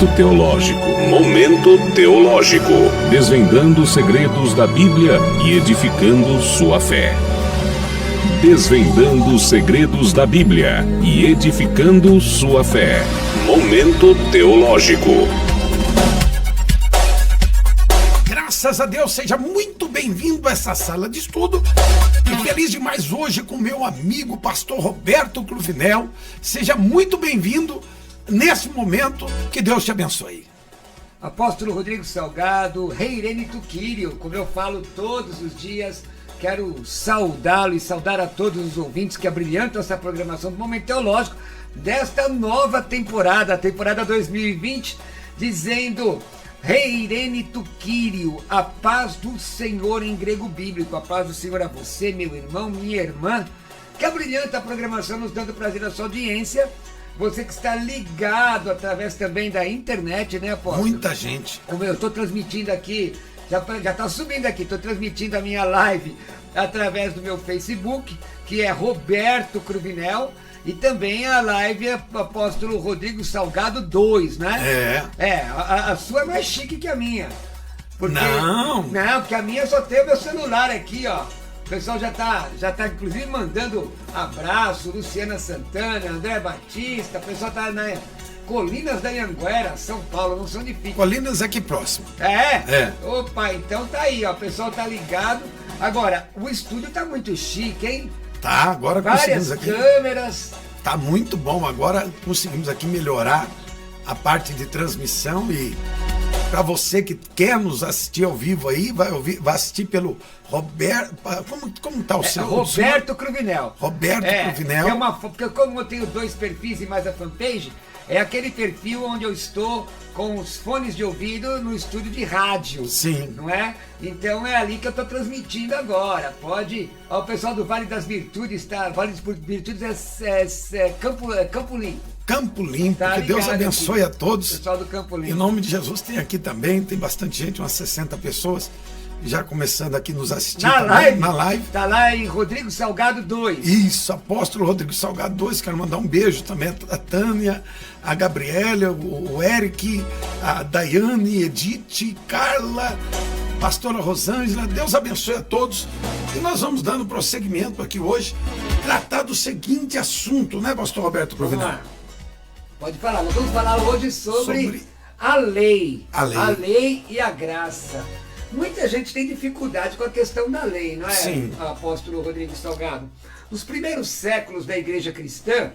Momento Teológico. Momento Teológico. Desvendando os segredos da Bíblia e edificando sua fé. Desvendando os segredos da Bíblia e edificando sua fé. Momento Teológico. Graças a Deus, seja muito bem-vindo a essa sala de estudo. E feliz demais hoje com meu amigo pastor Roberto Cruvinel. Seja muito bem-vindo nesse momento, que Deus te abençoe. Apóstolo Rodrigo Salgado, Rei Irene Tuquírio, como eu falo todos os dias, quero saudá-lo e saudar a todos os ouvintes que abrilhantam essa programação do Momento Teológico desta nova temporada, a temporada 2020, dizendo: Rei Irene Tuquírio, a paz do Senhor em grego bíblico, a paz do Senhor a você, meu irmão, minha irmã, que abrilhanta a programação, nos dando prazer à sua audiência. Você que está ligado através também da internet, né, apóstolo? Muita gente. Como eu estou transmitindo aqui, já está subindo aqui, estou transmitindo a minha live através do meu Facebook, que é Roberto Cruvinel, e também a live Apóstolo Rodrigo Salgado 2, né? A sua é mais chique que a minha. Porque, não, porque a minha só tem o meu celular aqui, ó. O pessoal já tá inclusive mandando abraço, Luciana Santana, André Batista, o pessoal tá na Colinas da Anhanguera, São Paulo, não são difíceis. Colinas aqui próximo. É? Opa, então tá aí, ó, o pessoal tá ligado. Agora, o estúdio tá muito chique, hein? Tá, agora várias aqui. Câmeras. Tá muito bom, agora conseguimos aqui melhorar a parte de transmissão e para você que quer nos assistir ao vivo aí, vai assistir pelo Roberto. Como tá o seu? Roberto Cruvinel. Roberto Cruvinel. Porque como eu tenho dois perfis e mais a fanpage, é aquele perfil onde eu estou com os fones de ouvido no estúdio de rádio. Sim. Não é? Então é ali que eu estou transmitindo agora. Pode. Ó, o pessoal do Vale das Virtudes, tá? Vale das Virtudes é Campo Limpo. Campo Limpo, tá, que Deus abençoe aqui, a todos. Pessoal do Campo Limpo. Em nome de Jesus, tem aqui também, tem bastante gente, umas 60 pessoas, já começando aqui nos assistir na live. Tá lá em Rodrigo Salgado 2. Isso, Apóstolo Rodrigo Salgado 2, quero mandar um beijo também a Tânia, a Gabriela, o Eric, a Daiane, Edith, Carla, pastora Rosângela. Deus abençoe a todos. E nós vamos dando prosseguimento aqui hoje, tratar do seguinte assunto, né, pastor Roberto Cruvinel? Pode falar, nós vamos falar hoje sobre a lei. A lei e a graça. Muita gente tem dificuldade com a questão da lei, não é, Sim. Apóstolo Rodrigo Salgado? Nos primeiros séculos da igreja cristã,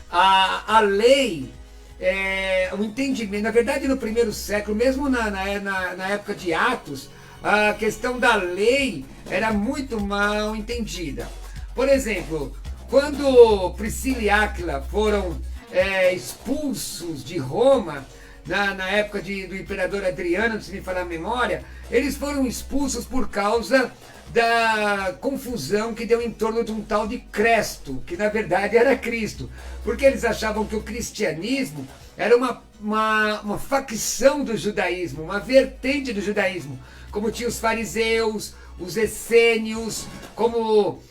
a lei, o entendimento, na verdade no primeiro século, mesmo na época de Atos, a questão da lei era muito mal entendida. Por exemplo, quando Priscila e Áquila foram expulsos de Roma, na época do imperador Adriano, se me falar a memória, eles foram expulsos por causa da confusão que deu em torno de um tal de Cresto, que na verdade era Cristo, porque eles achavam que o cristianismo era uma facção do judaísmo, uma vertente do judaísmo, como tinha os fariseus, os essênios, como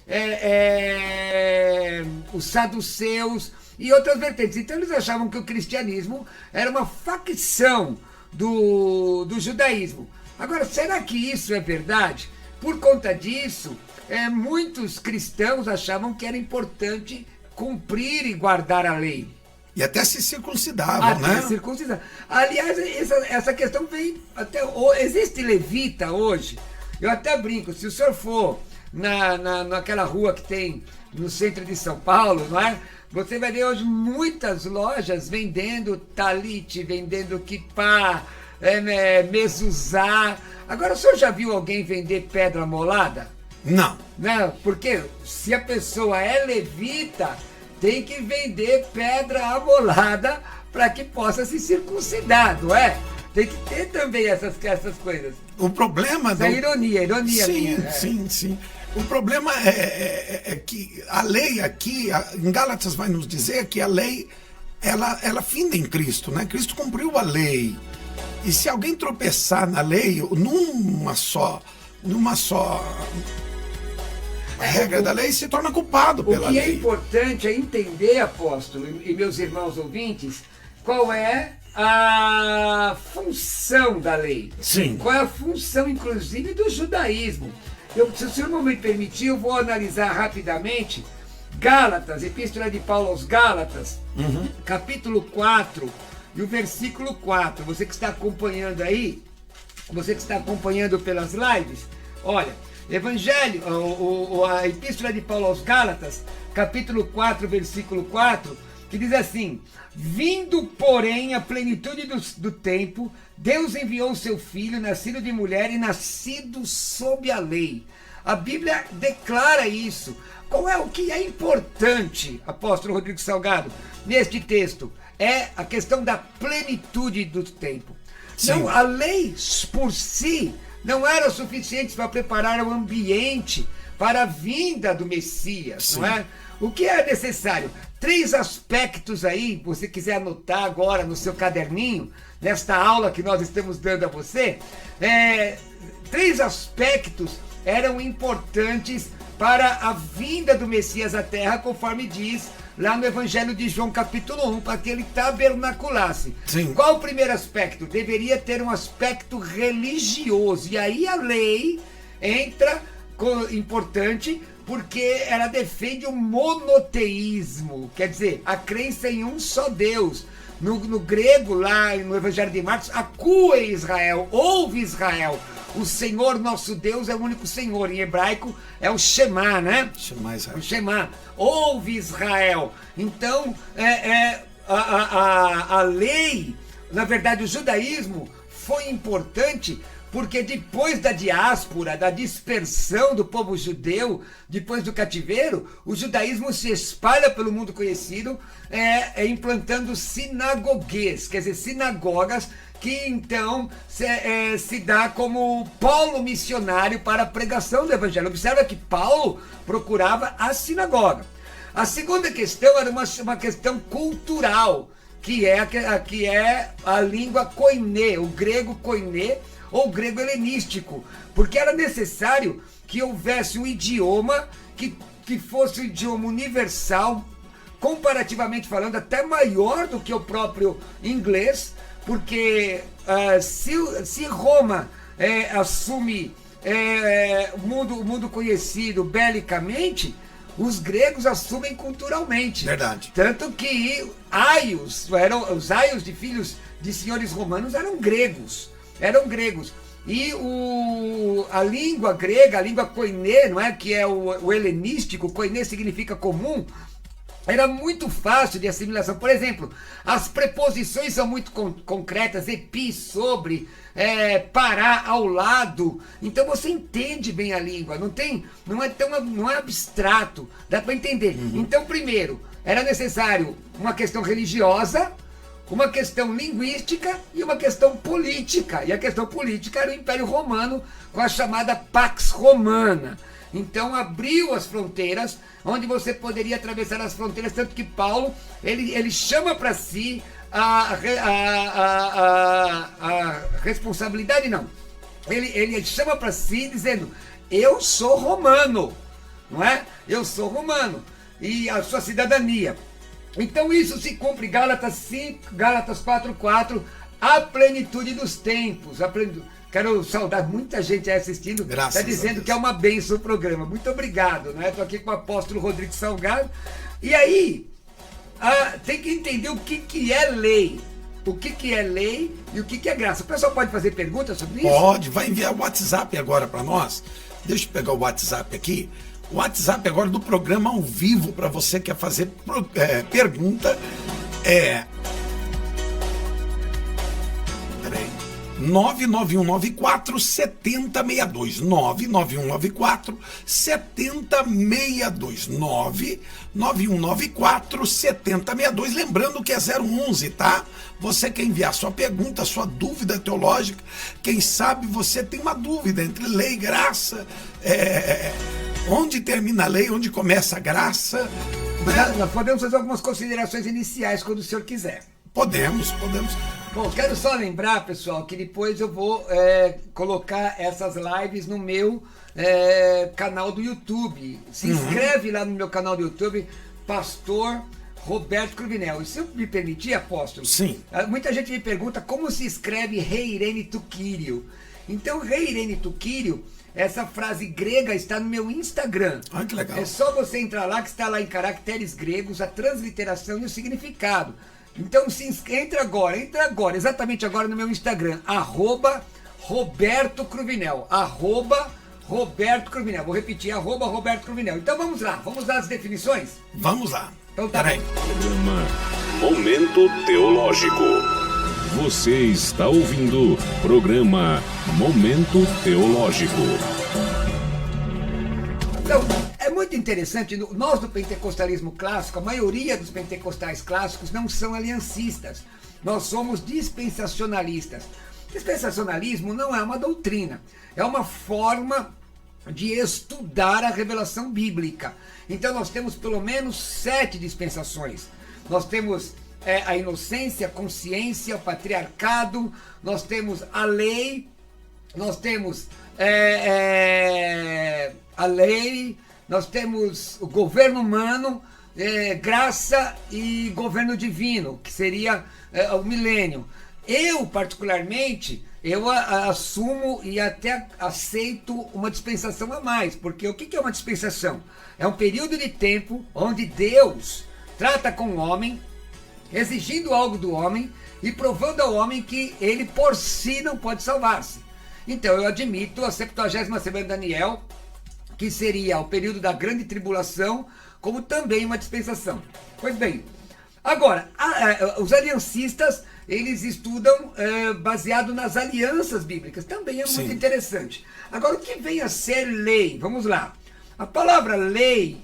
os saduceus e outras vertentes. Então eles achavam que o cristianismo era uma facção do judaísmo. Agora, será que isso é verdade? Por conta disso, muitos cristãos achavam que era importante cumprir e guardar a lei. E até se circuncidavam, né? Até circuncidar. Aliás, essa questão vem até... Existe levita hoje. Eu até brinco, se o senhor for naquela rua que tem no centro de São Paulo, não é? Você vai ver hoje muitas lojas vendendo talite, vendendo quipá, mezuzá. Agora, o senhor já viu alguém vender pedra molada? Não. Não, porque se a pessoa é levita, tem que vender pedra amolada para que possa se circuncidar, não é? Tem que ter também essas coisas. O problema... É ironia minha. Sim. O problema é que a lei aqui, em Gálatas vai nos dizer que a lei, ela finda em Cristo, né? Cristo cumpriu a lei. E se alguém tropeçar na lei, numa só regra da lei, se torna culpado pela lei. O que é importante é entender, apóstolo, e meus irmãos ouvintes, qual é a função da lei. Sim. Qual é a função, inclusive, do judaísmo. Se o senhor não me permitir, eu vou analisar rapidamente Gálatas, Epístola de Paulo aos Gálatas, capítulo 4 e o versículo 4. Você que está acompanhando aí, você que está acompanhando pelas lives, olha, Evangelho, a Epístola de Paulo aos Gálatas, capítulo 4, versículo 4, que diz assim: vindo, porém, a plenitude do tempo, Deus enviou o seu Filho, nascido de mulher e nascido sob a lei. A Bíblia declara isso. Qual é o que é importante, apóstolo Rodrigo Salgado, neste texto? É a questão da plenitude do tempo. Não, a lei por si não era suficiente para preparar o ambiente para a vinda do Messias, não é? O que é necessário? 3 aspectos aí, se você quiser anotar agora no seu caderninho, nesta aula que nós estamos dando a você, 3 aspectos eram importantes para a vinda do Messias à Terra, conforme diz lá no Evangelho de João capítulo 1, para que ele tabernaculasse. Sim. Qual o primeiro aspecto? Deveria ter um aspecto religioso, e aí a lei entra importante, porque ela defende o monoteísmo, quer dizer, a crença em um só Deus. No grego, lá no Evangelho de Marcos, acua Israel, ouve Israel, o Senhor nosso Deus é o único Senhor. Em hebraico é o Shema, né? Shema Israel. O Shema, ouve Israel. Então, a lei, na verdade o judaísmo foi importante, porque depois da diáspora, da dispersão do povo judeu, depois do cativeiro, o judaísmo se espalha pelo mundo conhecido, implantando sinagoguês, quer dizer, sinagogas, que então se dá como polo missionário para a pregação do evangelho. Observa que Paulo procurava a sinagoga. A segunda questão era uma questão cultural, que é a língua koiné, o grego koiné, ou grego helenístico, porque era necessário que houvesse um idioma que fosse um idioma universal, comparativamente falando, até maior do que o próprio inglês, porque se Roma assume o mundo conhecido belicamente, os gregos assumem culturalmente. Verdade. Tanto que os aios de filhos de senhores romanos eram gregos. E a língua grega, a língua koiné, não é? Que é o helenístico, koiné significa comum, era muito fácil de assimilação. Por exemplo, as preposições são muito concretas, epi, sobre, para, ao lado. Então você entende bem a língua, não é abstrato, dá para entender. Então, primeiro, era necessário uma questão religiosa, uma questão linguística e uma questão política. E a questão política era o Império Romano, com a chamada Pax Romana. Então abriu as fronteiras, onde você poderia atravessar as fronteiras, tanto que Paulo, ele chama para si a responsabilidade, não. Ele chama para si dizendo: eu sou romano, não é? Eu sou romano. E a sua cidadania. Então isso se cumpre, Gálatas 5, Gálatas 4:4, a plenitude dos tempos. Quero saudar muita gente aí assistindo, está dizendo que é uma bênção o programa. Muito obrigado, né? Estou aqui com o apóstolo Rodrigo Salgado. E aí, tem que entender o que é lei. O que é lei e o que é graça. O pessoal pode fazer perguntas sobre isso? Pode, vai enviar o WhatsApp agora para nós. Deixa eu pegar o WhatsApp aqui. O WhatsApp agora do programa ao vivo, para você que quer fazer pergunta, 99194-7062. 99194-7062. 99194-7062. Lembrando que é 011, tá? Você quer enviar sua pergunta, sua dúvida teológica. Quem sabe você tem uma dúvida entre lei e graça. Onde termina a lei, onde começa a graça. Nós podemos fazer algumas considerações iniciais quando o senhor quiser. Podemos. Bom, quero só lembrar, pessoal, que depois eu vou colocar essas lives no meu canal do YouTube. Se inscreve lá no meu canal do YouTube, Pastor Roberto Cruvinel. E se eu me permitir, apóstolo? Sim. Muita gente me pergunta como se escreve Reirene Tuquírio. Então, Reirene Tuquírio, essa frase grega está no meu Instagram. Ah, que legal. É só você entrar lá, que está lá em caracteres gregos, a transliteração e o significado. Então, entra agora, exatamente agora no meu Instagram, @Roberto Cruvinel, @Roberto Cruvinel. Vou repetir, @Roberto Cruvinel. Então vamos lá as definições? Vamos lá. Então tá bem. Programa Momento Teológico. Você está ouvindo programa Momento Teológico. Então, é muito interessante, nós do pentecostalismo clássico, a maioria dos pentecostais clássicos não são aliancistas. Nós somos dispensacionalistas. Dispensacionalismo não é uma doutrina, é uma forma de estudar a revelação bíblica. Então nós temos pelo menos 7 dispensações. Nós temos a inocência, a consciência, o patriarcado, nós temos a lei, nós temos a lei, nós temos o governo humano, graça e governo divino, que seria o milênio. Eu, particularmente, assumo e até aceito uma dispensação a mais, porque o que é uma dispensação? É um período de tempo onde Deus trata com o homem, exigindo algo do homem e provando ao homem que ele por si não pode salvar-se. Então eu admito a 70ª semana de Daniel, que seria o período da grande tribulação, como também uma dispensação. Pois bem, agora, os aliancistas, eles estudam baseado nas alianças bíblicas, também é muito interessante. Agora, o que vem a ser lei? Vamos lá. A palavra lei,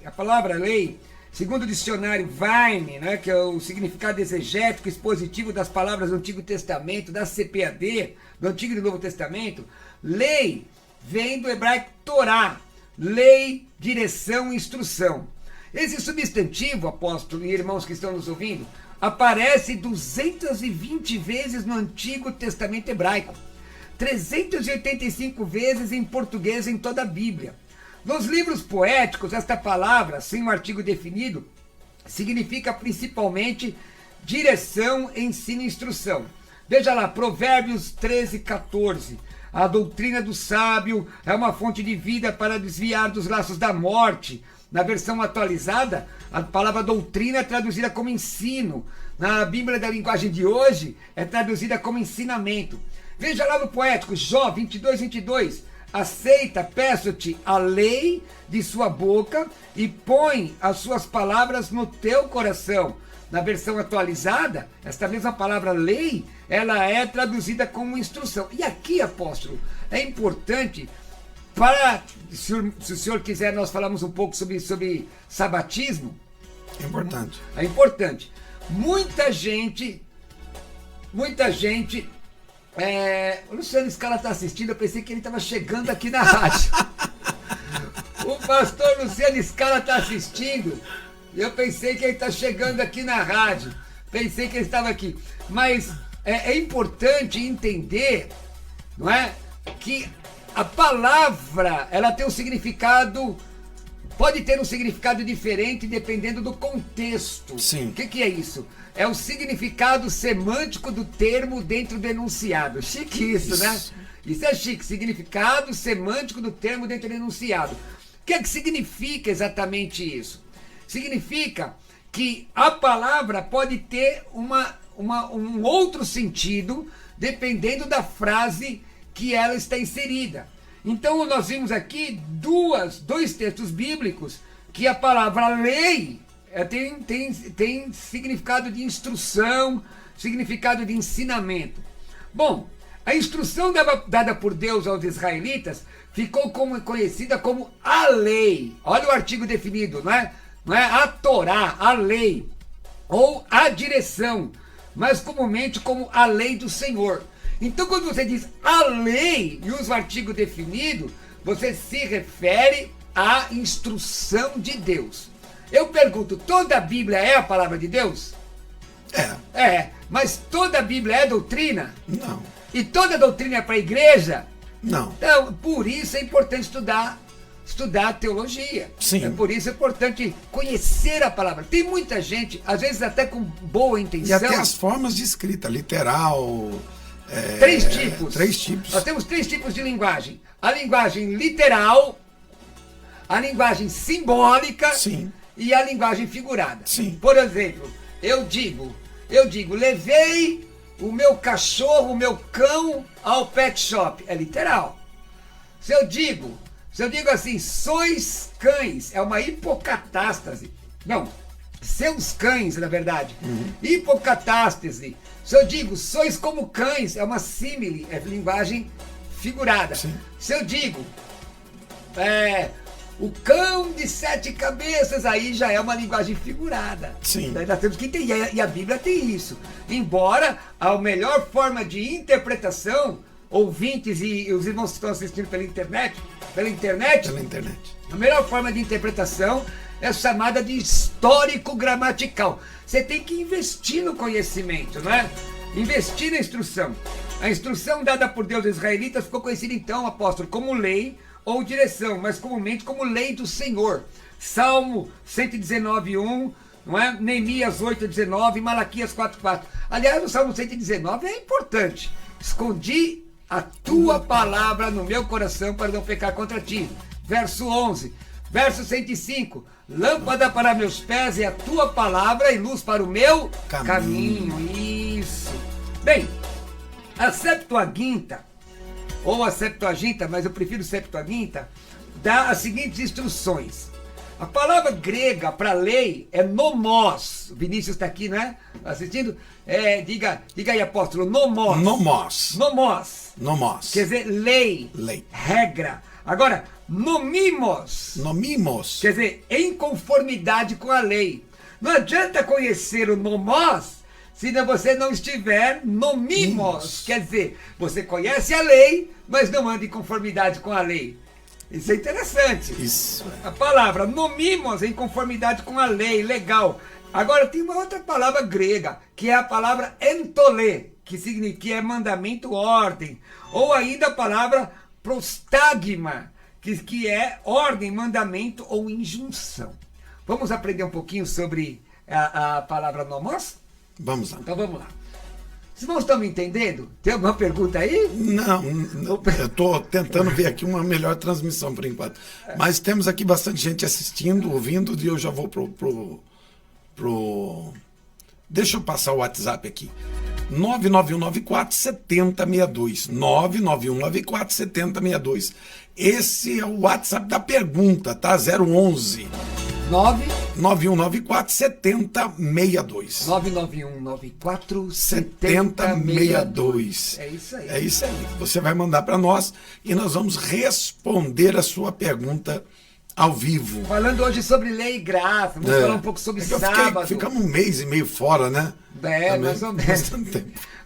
segundo o dicionário Vine, né, que é o significado exegético expositivo das palavras do Antigo Testamento, da CPAD, do Antigo e do Novo Testamento, lei vem do hebraico Torá, lei, direção e instrução. Esse substantivo, apóstolo e irmãos que estão nos ouvindo, aparece 220 vezes no Antigo Testamento hebraico, 385 vezes em português em toda a Bíblia. Nos livros poéticos, esta palavra, sem um artigo definido, significa principalmente direção, ensino e instrução. Veja lá, Provérbios 13:14. A doutrina do sábio é uma fonte de vida para desviar dos laços da morte. Na versão atualizada, a palavra doutrina é traduzida como ensino. Na Bíblia da linguagem de hoje, é traduzida como ensinamento. Veja lá no poético, Jó 22:22. Aceita, peço-te, a lei de sua boca e põe as suas palavras no teu coração. Na versão atualizada, esta mesma palavra lei, ela é traduzida como instrução. E aqui, apóstolo, é importante, se o senhor quiser, nós falamos um pouco sobre sabatismo. É importante. É importante. Muita gente, o Luciano Scala está assistindo, eu pensei que ele estava chegando aqui na rádio. O pastor Luciano Scala está assistindo, e eu pensei que ele está chegando aqui na rádio. Pensei que ele estava aqui. Mas é importante entender, não é, que a palavra, ela tem um significado, pode ter um significado diferente dependendo do contexto. Sim. O que é isso? É o significado semântico do termo dentro do enunciado. Chique isso, né? Isso é chique. Significado semântico do termo dentro do enunciado. O que significa exatamente isso? Significa que a palavra pode ter um outro sentido dependendo da frase que ela está inserida. Então nós vimos aqui dois textos bíblicos que a palavra lei tem significado de instrução, significado de ensinamento. Bom, a instrução dada por Deus aos israelitas ficou conhecida como a lei. Olha o artigo definido, não é? Não é a Torá, a lei, ou a direção, mas comumente como a lei do Senhor. Então, quando você diz a lei e usa o artigo definido, você se refere à instrução de Deus. Eu pergunto, toda a Bíblia é a palavra de Deus? É, mas toda a Bíblia é doutrina? Não. E toda doutrina é para a igreja? Não. Então, por isso é importante estudar estudar teologia. Sim. É por isso é importante conhecer a palavra. Tem muita gente, às vezes até com boa intenção. E até as formas de escrita, literal. Três tipos. Três tipos. Nós temos 3 tipos de linguagem. A linguagem literal, a linguagem simbólica. Sim. E a linguagem figurada. Sim. Por exemplo, eu digo, levei o meu cachorro, o meu cão ao pet shop. É literal. Se eu digo assim, sois cães, é uma hipocatástase. Não, seus cães, na verdade. Hipocatástase. Se eu digo, sois como cães, é uma símile, é linguagem figurada. Sim. Se eu digo, o cão de 7 cabeças, aí já é uma linguagem figurada. Sim. Nós temos que entender, e a Bíblia tem isso. Embora a melhor forma de interpretação, ouvintes e os irmãos que estão assistindo pela internet, a melhor forma de interpretação é chamada de histórico gramatical. Você tem que investir no conhecimento, não é? Investir na instrução. A instrução dada por Deus aos israelitas ficou conhecida então, apóstolo, como lei ou direção, mas comumente como lei do Senhor. Salmo 119:1, não é? Neemias 8:19, Malaquias 4:4. Aliás, o Salmo 119 é importante. Escondi a tua palavra no meu coração para não pecar contra ti. Verso 11. Verso 105. Lâmpada para meus pés é a tua palavra e luz para o meu caminho. Isso. Bem, a Septuaginta, ou a Septuaginta, mas eu prefiro Septuaginta, dá as seguintes instruções. A palavra grega para lei é nomos. O Vinícius está aqui, né? Assistindo? Diga aí, apóstolo, nomos. Nomos. Quer dizer, lei. Regra. Agora, nomimos. Quer dizer, em conformidade com a lei. Não adianta conhecer o nomos se você não estiver nomimos. Quer dizer, você conhece a lei, mas não anda em conformidade com a lei. Isso é interessante. Isso. A palavra nomimos em conformidade com a lei, legal. Agora tem uma outra palavra grega, que é a palavra entolê, que significa que é mandamento, ordem. Ou ainda a palavra prostagma, que é ordem, mandamento ou injunção. Vamos aprender um pouquinho sobre a palavra nomos? Vamos lá. Então vamos lá. Os irmãos estão me entendendo? Tem alguma pergunta aí? Não, eu estou tentando ver aqui uma melhor transmissão por enquanto. Mas temos aqui bastante gente assistindo, ouvindo, e eu já vou pro... Deixa eu passar o WhatsApp aqui. 99194-7062. 99194-7062. Esse é o WhatsApp da pergunta, tá? 011 9194-7062. 99194-7062. É isso aí. É isso aí. Você vai mandar para nós e nós vamos responder a sua pergunta ao vivo. Falando hoje sobre lei e graça, vamos falar um pouco sobre sábado. Ficamos 1 mês e meio fora, né? Mais ou menos.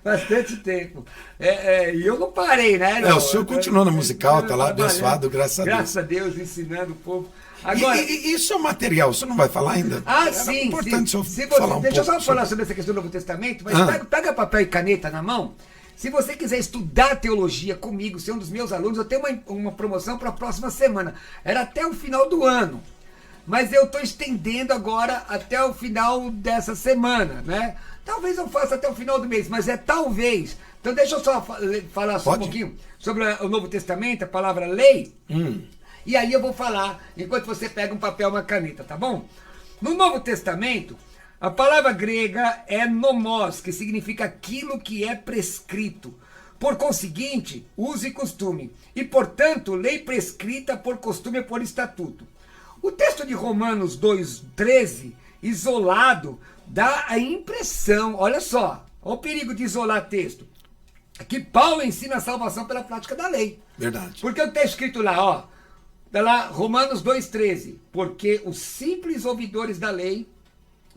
Bastante tempo. E eu não parei, né? O senhor continuou na musical, tá lá abençoado, graças a Deus. Graças a Deus, ensinando o povo. Agora, isso é o material, você não vai falar ainda? Sim. É importante sim. o senhor falar um pouco. Deixa eu só falar sobre essa questão do Novo Testamento, mas pega papel e caneta na mão. Se você quiser estudar teologia comigo, ser um dos meus alunos, eu tenho uma promoção para a próxima semana. Era até o final do ano. Mas eu estou estendendo agora até o final dessa semana, né? Talvez eu faça até o final do mês, mas talvez. Então deixa eu só falar um pouquinho sobre o Novo Testamento, a palavra lei. E aí eu vou falar, enquanto você pega um papel e uma caneta, tá bom? No Novo Testamento, a palavra grega é nomos, que significa aquilo que é prescrito. Por conseguinte, uso e costume. E, portanto, lei prescrita por costume e por estatuto. O texto de Romanos 2,13, isolado, dá a impressão, olha só, olha o perigo de isolar texto, que Paulo ensina a salvação pela prática da lei. Verdade. Porque o texto escrito lá, tá lá, Romanos 2,13, porque os simples ouvidores da lei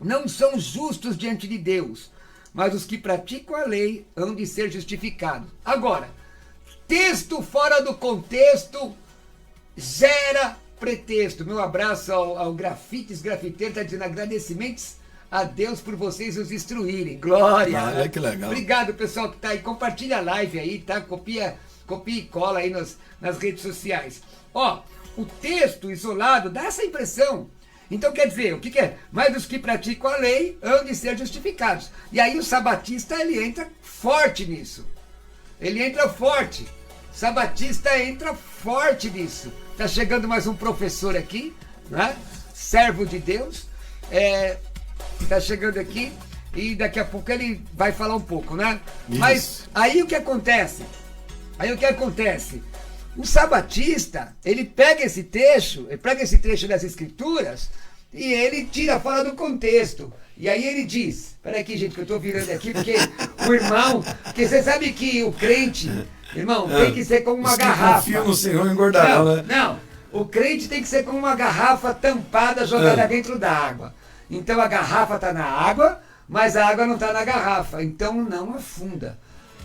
não são justos diante de Deus, mas os que praticam a lei hão de ser justificados. Agora, texto fora do contexto gera pretexto. Meu abraço ao grafiteiro, está dizendo agradecimentos a Deus por vocês nos instruírem. Glória! Que legal. Obrigado, pessoal que está aí. Compartilha a live aí, tá? Copia e cola aí nas redes sociais. o texto isolado dá essa impressão. Então quer dizer, o que é? Mas os que praticam a lei hão de ser justificados. E aí o sabatista, ele entra forte nisso. Ele entra forte. O sabatista entra forte nisso. Está chegando mais um professor aqui, né? Servo de Deus. Está chegando aqui e daqui a pouco ele vai falar um pouco, né? Isso. Mas aí o que acontece? O sabatista, ele pega esse trecho das escrituras e ele tira fora do contexto. E aí ele diz, peraí aqui gente, que eu estou virando aqui, porque o irmão, porque você sabe que o crente, irmão, tem que ser como uma garrafa. Confio no Senhor engordarão, né? Não, o crente tem que ser como uma garrafa tampada, jogada dentro da água. Então a garrafa está na água, mas a água não está na garrafa, então não afunda.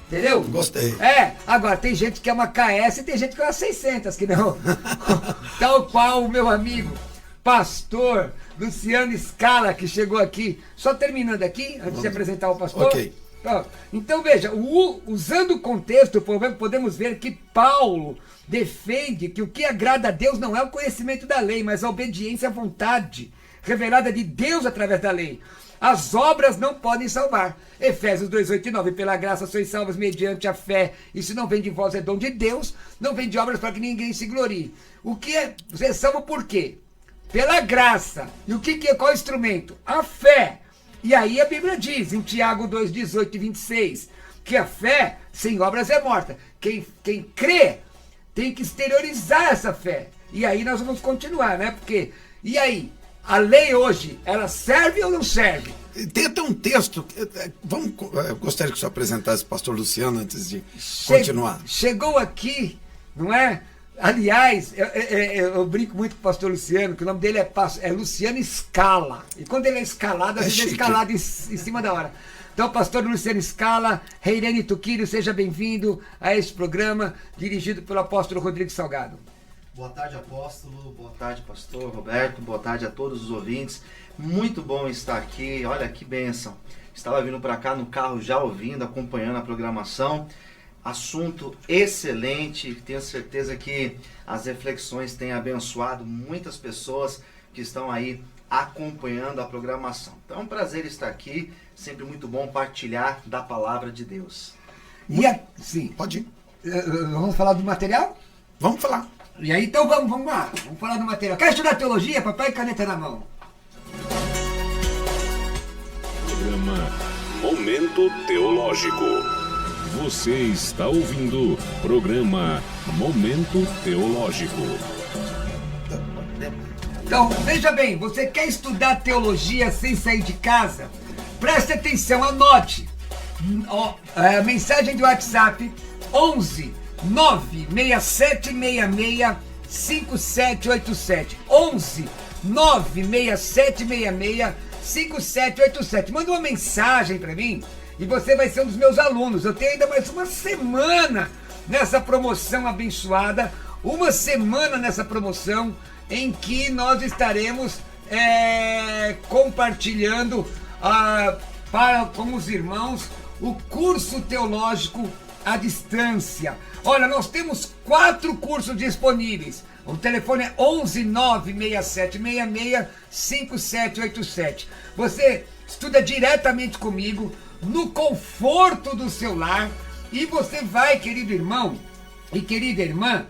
Entendeu? Gostei. Agora tem gente que é uma KS e tem gente que é uma 600, que não. Tal qual o meu amigo, pastor Luciano Scala, que chegou aqui. Só terminando aqui, antes de apresentar o pastor. Ok. Então veja, usando o contexto, podemos ver que Paulo defende que o que agrada a Deus não é o conhecimento da lei, mas a obediência à vontade revelada de Deus através da lei. As obras não podem salvar. Efésios 2, 8 e 9. Pela graça sois salvos mediante a fé. Isso não vem de vós, é dom de Deus. Não vem de obras para que ninguém se glorie. O que é? Você é salvo por quê? Pela graça. E o que é? Qual é o instrumento? A fé. E aí a Bíblia diz, em Tiago 2, 18 e 26, que a fé sem obras é morta. Quem crê tem que exteriorizar essa fé. E aí nós vamos continuar, né? Porque, e aí? A lei hoje, ela serve ou não serve? Tem até um texto, eu gostaria que o senhor apresentasse o pastor Luciano antes de continuar. Chegou aqui, não é? Aliás, eu brinco muito com o pastor Luciano, que o nome dele é Luciano Scala. E quando ele é escalado, às vezes é escalado em cima da hora. Então, pastor Luciano Scala, Reirene Tuquírio, seja bem-vindo a este programa, dirigido pelo apóstolo Rodrigo Salgado. Boa tarde, apóstolo. Boa tarde, pastor Roberto. Boa tarde a todos os ouvintes. Muito bom estar aqui. Olha que bênção. Estava vindo para cá no carro já ouvindo, acompanhando a programação. Assunto excelente. Tenho certeza que as reflexões têm abençoado muitas pessoas que estão aí acompanhando a programação. Então é um prazer estar aqui. Sempre muito bom partilhar da palavra de Deus. Sim, pode ir. Vamos falar do material? Vamos falar. E aí, então vamos lá, vamos falar do material. Quer estudar teologia? Papai e caneta na mão. Programa Momento Teológico. Você está ouvindo programa Momento Teológico. Então, veja bem, você quer estudar teologia sem sair de casa? Preste atenção, anote. Mensagem de WhatsApp 11 967665787 11 967665787. Manda uma mensagem para mim e você vai ser um dos meus alunos. Eu tenho ainda mais uma semana nessa promoção abençoada, uma semana nessa promoção em que nós estaremos compartilhando com os irmãos o curso teológico à distância. Olha, nós temos 4 cursos disponíveis. O telefone é 11 96766 5787. Você estuda diretamente comigo, no conforto do seu lar, e você vai, querido irmão e querida irmã,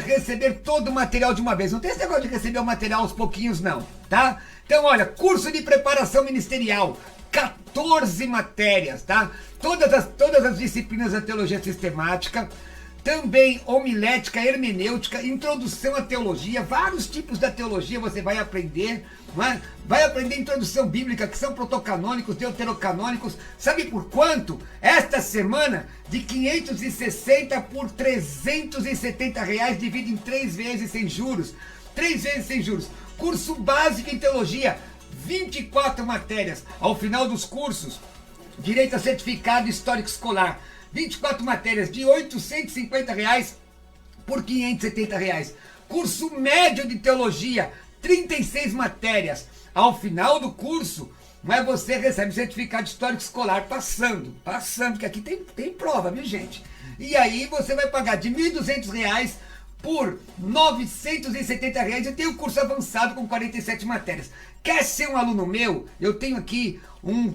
receber todo o material de uma vez. Não tem esse negócio de receber o material aos pouquinhos, não, tá? Então, olha, curso de preparação ministerial, 14 matérias, tá? Todas as disciplinas da teologia sistemática, também homilética, hermenêutica, introdução à teologia, vários tipos da teologia você vai aprender, não é? Vai aprender introdução bíblica, que são protocanônicos, deuterocanônicos. Sabe por quanto? Esta semana, de 560 por R$370, divide em 3 vezes sem juros. 3 vezes sem juros. Curso básico em teologia, 24 matérias. Ao final dos cursos, direito a certificado histórico escolar, 24 matérias de R$850 por R$570. Curso médio de teologia, 36 matérias. Ao final do curso, você recebe certificado histórico escolar passando, que aqui tem prova, viu gente? E aí você vai pagar de R$1.200 por R$ 970. Eu tenho curso avançado com 47 matérias. Quer ser um aluno meu? Eu tenho aqui um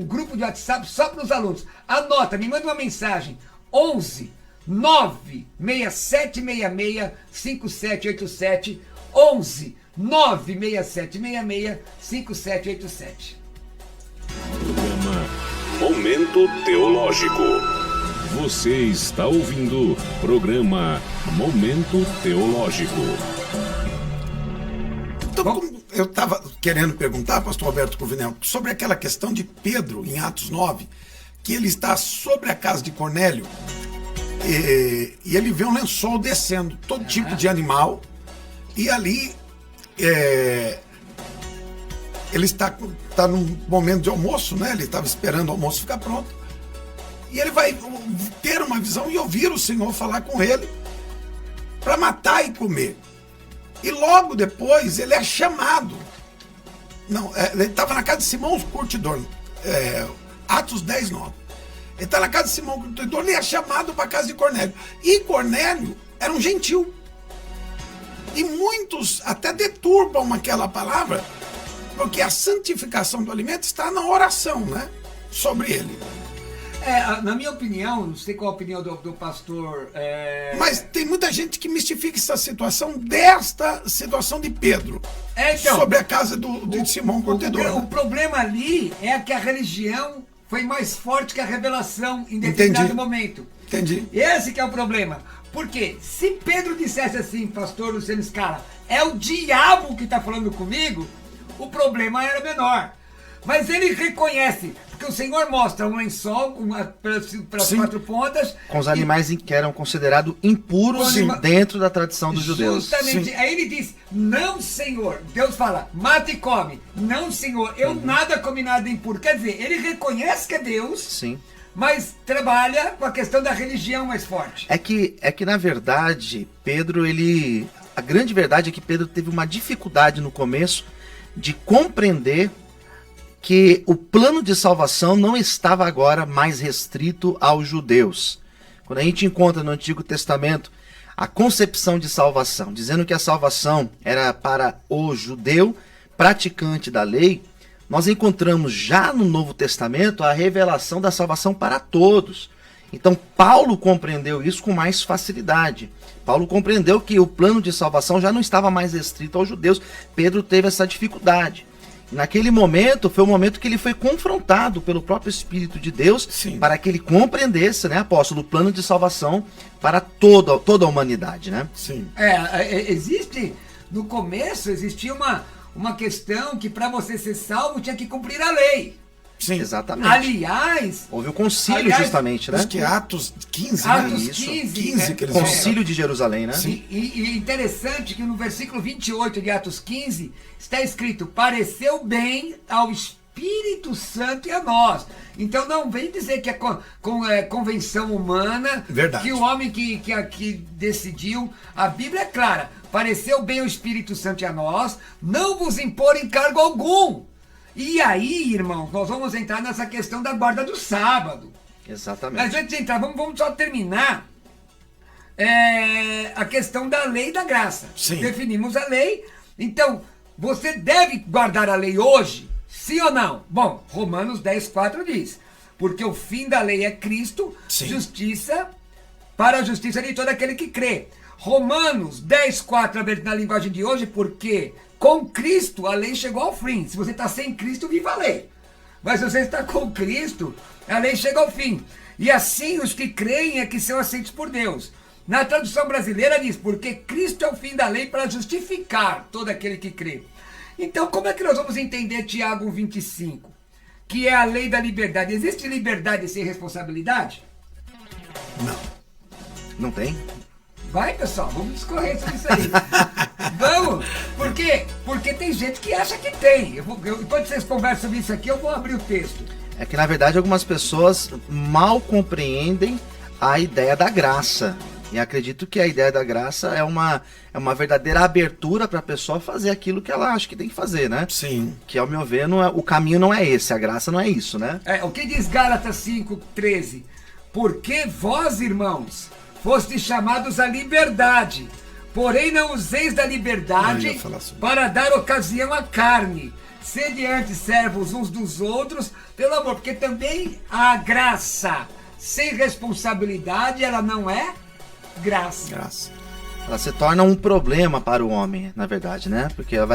grupo de WhatsApp só para os alunos. Anota, me manda uma mensagem. 11 96766 5787. 11 96766 5787. Programa Momento Teológico. Você está ouvindo programa Momento Teológico. Então, eu estava querendo perguntar, pastor Roberto Cruvinel, sobre aquela questão de Pedro, em Atos 9, que ele está sobre a casa de Cornélio e ele vê um lençol descendo, todo tipo de animal, e ali ele está num momento de almoço, né? Ele estava esperando o almoço ficar pronto, e ele vai ter uma visão e ouvir o Senhor falar com ele para matar e comer. E logo depois ele é chamado. Não, ele estava na casa de Simão Curtidor, Atos 10, 9. Ele está na casa de Simão Curtidor e é chamado para a casa de Cornélio. E Cornélio era um gentil. E muitos até deturbam aquela palavra, porque a santificação do alimento está na oração, né? Sobre ele. Na minha opinião, não sei qual a opinião do pastor... Mas tem muita gente que mistifica essa situação desta situação de Pedro. Então, sobre a casa de Simão Curtidor. O problema ali é que a religião foi mais forte que a revelação em determinado momento. Entendi. Esse que é o problema. Porque se Pedro dissesse assim, pastor Luciano Scala, é o diabo que está falando comigo, o problema era menor. Mas ele reconhece, porque o Senhor mostra um lençol para as quatro pontas. Com os animais que eram considerados impuros dentro da tradição dos judeus. Justamente. Aí ele diz, não, Senhor. Deus fala, mata e come. Não, Senhor, eu nada comi nada impuro. Quer dizer, ele reconhece que é Deus, sim, mas trabalha com a questão da religião mais forte. É que na verdade, Pedro, a grande verdade é que Pedro teve uma dificuldade no começo de compreender que o plano de salvação não estava agora mais restrito aos judeus. Quando a gente encontra no Antigo Testamento a concepção de salvação, dizendo que a salvação era para o judeu praticante da lei, nós encontramos já no Novo Testamento a revelação da salvação para todos. Então Paulo compreendeu isso com mais facilidade. Paulo compreendeu que o plano de salvação já não estava mais restrito aos judeus. Pedro teve essa dificuldade. Naquele momento, foi o momento que ele foi confrontado pelo próprio Espírito de Deus, sim, para que ele compreendesse, né, apóstolo, o plano de salvação para toda a humanidade, né? Sim. No começo, existia uma questão que para você ser salvo tinha que cumprir a lei. Sim, exatamente. Aliás... Houve o concílio, justamente, né? Acho que é Atos 15, Atos né? 15 que eles concílio de Jerusalém, né? Sim. E interessante que no versículo 28 de Atos 15 está escrito, pareceu bem ao Espírito Santo e a nós. Então não vem dizer que é convenção humana, verdade, que o homem que aqui decidiu. A Bíblia é clara, pareceu bem ao Espírito Santo e a nós, não vos impor encargo algum. E aí, irmãos, nós vamos entrar nessa questão da guarda do sábado. Exatamente. Mas antes de entrar, vamos só terminar a questão da lei e da graça. Sim. Definimos a lei. Então, você deve guardar a lei hoje? Sim ou não? Bom, Romanos 10:4 diz, porque o fim da lei é Cristo, sim, justiça para a justiça de todo aquele que crê. Romanos 10:4 na linguagem de hoje, porque com Cristo a lei chegou ao fim. Se você está sem Cristo, viva a lei. Mas se você está com Cristo, a lei chega ao fim. E assim os que creem é que são aceitos por Deus. Na tradução brasileira diz, porque Cristo é o fim da lei para justificar todo aquele que crê. Então como é que nós vamos entender Tiago 1:25? Que é a lei da liberdade. Existe liberdade sem responsabilidade? Não. Não tem? Vai, pessoal, vamos discorrer sobre isso aí. Vamos! Por quê? Porque tem gente que acha que tem. Enquanto vocês conversam sobre isso aqui, eu vou abrir o texto. É que, na verdade, algumas pessoas mal compreendem a ideia da graça. E acredito que a ideia da graça é uma verdadeira abertura para a pessoa fazer aquilo que ela acha que tem que fazer, né? Sim. Que, ao meu ver, o caminho não é esse, a graça não é isso, né? O que diz Gálatas 5:13? Porque vós, irmãos, fostes chamados à liberdade. Porém não useis da liberdade para dar ocasião à carne. Sede antes servos uns dos outros, pelo amor, porque também a graça sem responsabilidade, ela não é graça. Ela se torna um problema para o homem, na verdade, né? Porque ela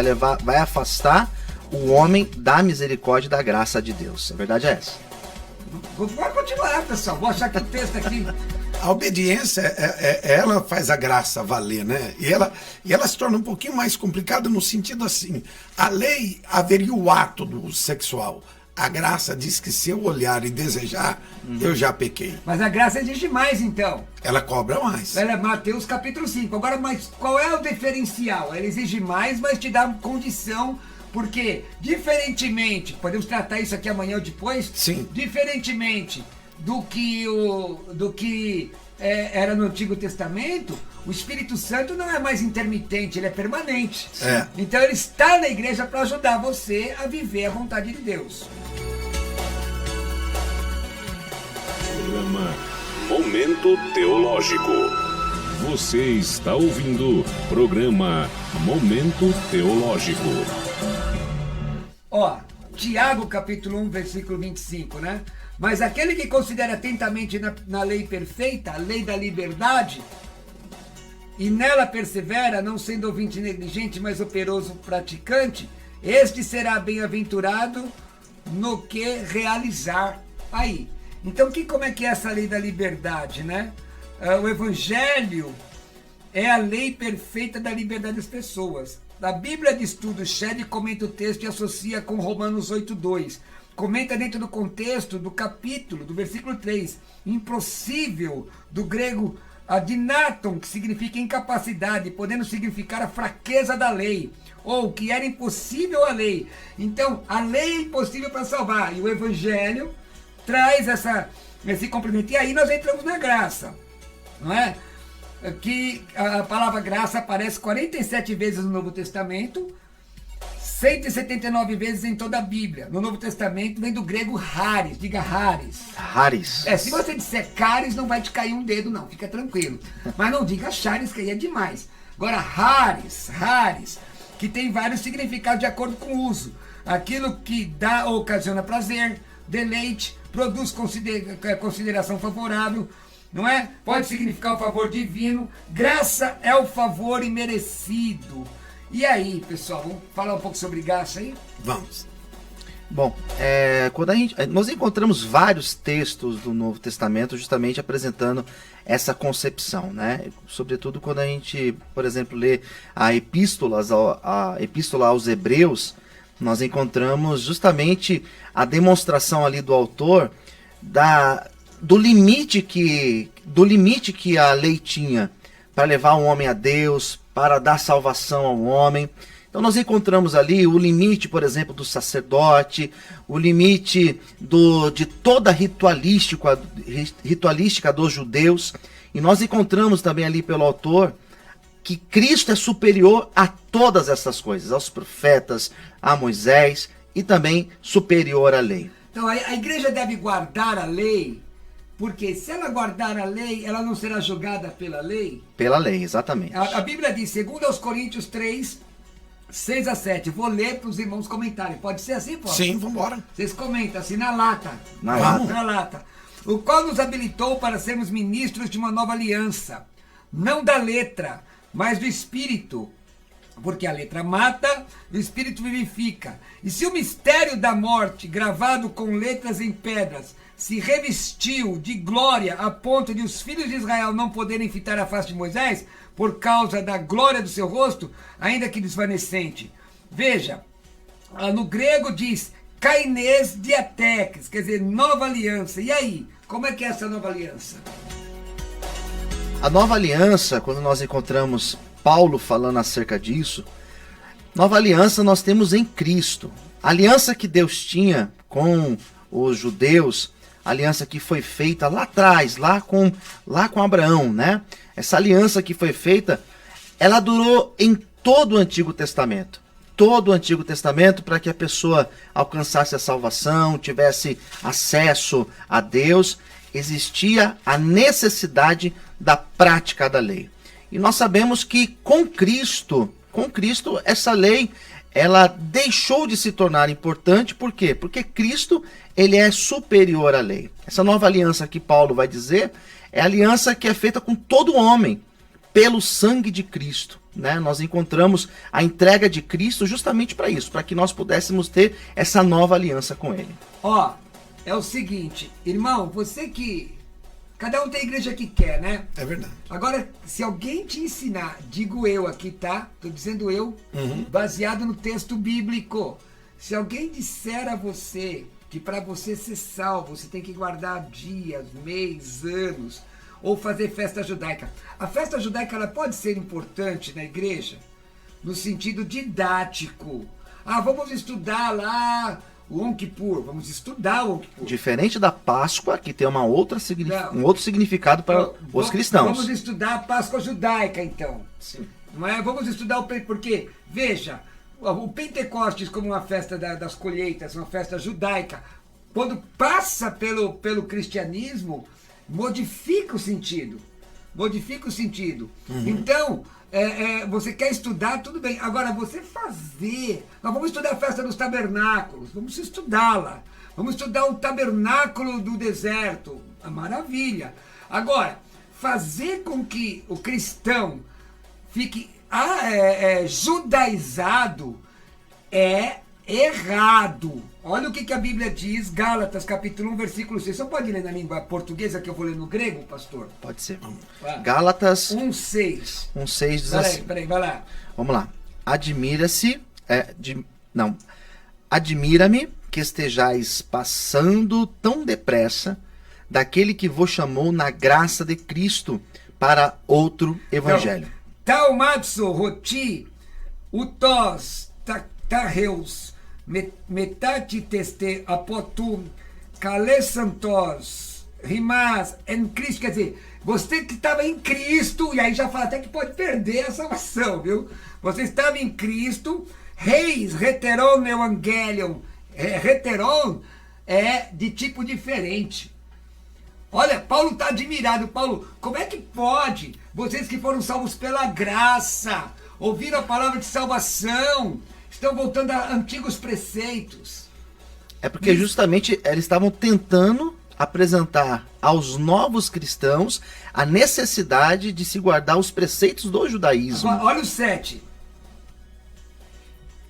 vai afastar o homem da misericórdia e da graça de Deus. A verdade é essa. Vamos continuar, pessoal. Vou achar que o texto aqui... A obediência, ela faz a graça valer, né? E ela se torna um pouquinho mais complicada no sentido assim, a lei haveria o ato do sexual. A graça diz que se eu olhar e desejar, eu já pequei. Mas a graça exige mais, então. Ela cobra mais. Ela é Mateus capítulo 5. Agora, mas qual é o diferencial? Ela exige mais, mas te dá condição... Porque, diferentemente, podemos tratar isso aqui amanhã ou depois? Sim. Diferentemente do que era no Antigo Testamento, o Espírito Santo não é mais intermitente, ele é permanente. Então ele está na igreja para ajudar você a viver a vontade de Deus. Programa Momento Teológico. Você está ouvindo programa Momento Teológico. Ó, Tiago capítulo 1, versículo 25, né? Mas aquele que considera atentamente na lei perfeita, a lei da liberdade, e nela persevera, não sendo ouvinte negligente, mas operoso praticante, este será bem-aventurado no que realizar. Aí. Então, como é que é essa lei da liberdade, né? O Evangelho é a lei perfeita da liberdade das pessoas. A Bíblia de Estudo Shed comenta o texto e associa com Romanos 8:2. Comenta dentro do contexto do capítulo, do versículo 3. Impossível, do grego adinaton, que significa incapacidade, podendo significar a fraqueza da lei, ou que era impossível a lei. Então, a lei é impossível para salvar, e o Evangelho traz esse complemento. E aí nós entramos na graça, não é? Que a palavra graça aparece 47 vezes no Novo Testamento, 179 vezes em toda a Bíblia. No Novo Testamento vem do grego charis, diga charis. Charis. Se você disser charis, não vai te cair um dedo não, fica tranquilo. Mas não diga charis, que aí é demais. Agora charis, que tem vários significados de acordo com o uso. Aquilo que dá ou ocasiona prazer, deleite, produz consideração favorável, não é? Pode significar o favor divino. Graça é o favor imerecido. E aí, pessoal, vamos falar um pouco sobre graça aí? Vamos. Bom, nós encontramos vários textos do Novo Testamento justamente apresentando essa concepção, né? Sobretudo quando a gente, por exemplo, lê a Epístola aos Hebreus, nós encontramos justamente a demonstração ali do autor do limite que a lei tinha para levar o homem a Deus, para dar salvação ao homem. Então nós encontramos ali o limite, por exemplo, do sacerdote, o limite de toda a ritualística dos judeus, e nós encontramos também ali pelo autor que Cristo é superior a todas essas coisas, aos profetas, a Moisés, e também superior à lei. Então a igreja deve guardar a lei, porque se ela guardar a lei, ela não será julgada pela lei? Pela lei, exatamente. A Bíblia diz, segundo aos Coríntios 3, 6-7. Vou ler para os irmãos comentarem. Pode ser assim, pode? Sim, vamos embora. Vocês comentam assim, na lata. Na lata. Na lata. O qual nos habilitou para sermos ministros de uma nova aliança. Não da letra, mas do Espírito. Porque a letra mata, o Espírito vivifica. E se o mistério da morte, gravado com letras em pedras, se revestiu de glória a ponto de os filhos de Israel não poderem fitar a face de Moisés, por causa da glória do seu rosto, ainda que desvanecente. Veja, no grego diz kainês diateques, quer dizer, nova aliança. E aí, como é que é essa nova aliança? A nova aliança, quando nós encontramos Paulo falando acerca disso, nova aliança nós temos em Cristo. A aliança que Deus tinha com os judeus, a aliança que foi feita lá atrás, lá com Abraão, né? Essa aliança que foi feita, ela durou em todo o Antigo Testamento. Todo o Antigo Testamento, para que a pessoa alcançasse a salvação, tivesse acesso a Deus. existia a necessidade da prática da lei. E nós sabemos que com Cristo essa lei, ela deixou de se tornar importante. Por quê? Porque Cristo, ele é superior à lei. Essa nova aliança que Paulo vai dizer é a aliança que é feita com todo homem, pelo sangue de Cristo. Né? Nós encontramos a entrega de Cristo justamente para isso, para que nós pudéssemos ter essa nova aliança com ele. Ó, é o seguinte, irmão, você que... Cada um tem a igreja que quer, né? É verdade. Agora, se alguém te ensinar, digo eu aqui, tá? Tô dizendo eu, baseado no texto bíblico. Se alguém disser a você que para você ser salvo, você tem que guardar dias, mês, anos, ou fazer festa judaica. A festa judaica, ela pode ser importante na igreja, no sentido didático. Ah, vamos estudar lá o Yom Kippur, vamos estudar o Yom Kippur. Diferente da Páscoa, que tem um outro significado para os cristãos. Vamos estudar a Páscoa judaica, então. Sim. Não é? Vamos estudar porque, veja, o Pentecostes como uma festa das colheitas, uma festa judaica, quando passa pelo cristianismo, modifica o sentido. Modifica o sentido. Então, você quer estudar, tudo bem. Agora, você fazer... Nós vamos estudar a festa dos tabernáculos, vamos estudá-la. Vamos estudar o tabernáculo do deserto. A maravilha. Agora, fazer com que o cristão fique judaizado é errado. Olha o que a Bíblia diz, Gálatas capítulo 1, versículo 6. Você pode ler na língua portuguesa que eu vou ler no grego, pastor? Pode ser. Vai. Gálatas 1:6. 1:6 diz assim. Peraí, vai lá. Vamos lá. Admira-me que estejais passando tão depressa daquele que vos chamou na graça de Cristo para outro evangelho. Taumatsu roti utos tareus metati teste apotum calesantos rimas em Cristo. Quer dizer, você que estava em Cristo, e aí já fala até que pode perder a salvação, viu? Você estava em Cristo, reis heteron evangelion. Heteron é de tipo diferente. Olha, Paulo está admirado. Paulo, como é que pode? Vocês que foram salvos pela graça, ouviram a palavra de salvação, estão voltando a antigos preceitos. É porque justamente eles estavam tentando apresentar aos novos cristãos a necessidade de se guardar os preceitos do judaísmo. Agora, olha o 7.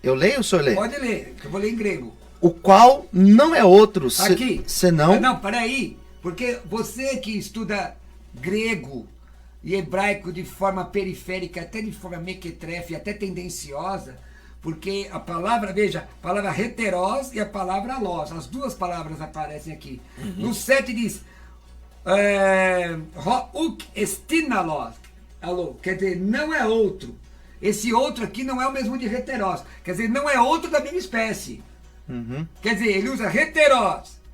Eu leio ou o senhor lê? Pode ler, que eu vou ler em grego. O qual não é outro Aqui. senão... Não, peraí. Porque você que estuda grego e hebraico de forma periférica, até de forma mequetrefe, até tendenciosa, porque a palavra, veja, a palavra heteros e a palavra alós, as duas palavras aparecem aqui. No 7 diz, houk estinalos, quer dizer, não é outro. Esse outro aqui não é o mesmo de heteros, quer dizer, não é outro da mesma espécie. Quer dizer, ele usa